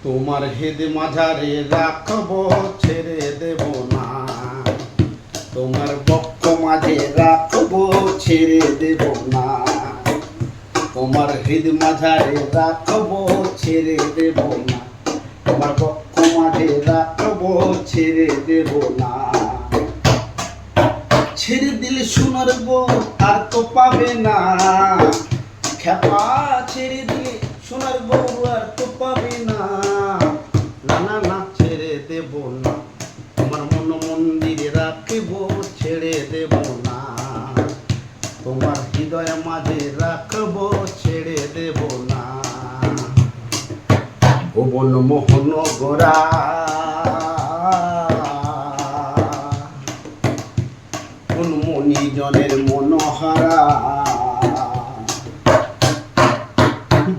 তোমার হেদ মাঝারে রাখবো, ছেড়ে দেব না। তোমার বক্ষ মাঝে রাখবো, ছেড়ে দেব না। তোমার হৃদ মাঝারে রাখবো, ছেড়ে দেব না। তোমার বক্ষ মাঝে রাখবো, ছেড়ে দেব না। ছেড়ে দিলে সোনার বউ আর তো পাবে না। খেপা ছেড়ে দিলে সোনার বউ আর তো পাবে না। না না না, ছেড়ে দেব না। তোমার মন মন্দিরে রাখবো, ছেড়ে দেব না। তোমার হৃদয় মাঝে রাখবো, ছেড়ে দেব না। ভুবন মোহন গোরা, কোন মণিজনের মনোহারা।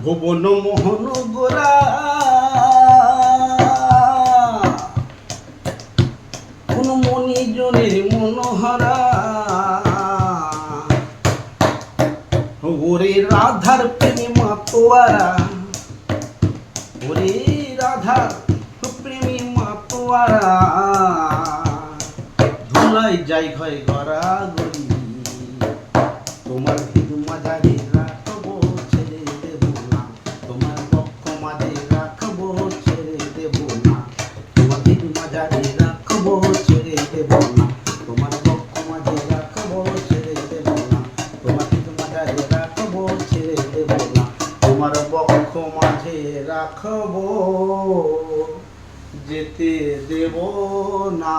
ভুবন মোহন গোরা, কোন মণিজনের মনোহারা। ওরে রাধার প্রেমী মাতোয়ারা, ওরে রাধার প্রেমী মাতোয়ারা। ধুলাই যাই হয় গড়া গড়ি। তোমার হৃদ মাঝারে রাখবো, ছেড়ে দেব না। তোমার বক্ষ মাঝে রাখবো, ছেড়ে দেব না। তোমার হৃদ মাঝারে রাখবো, ছেড়ে দেব না। তোমার বক্ষ মাঝে রাখবো, ছেড়ে দেব না। তোমার হৃদ মাঝারে রাখবো, ছেড়ে দেব না। তোমার বক্ষ মাঝে রাখবো, যেতে দেব না।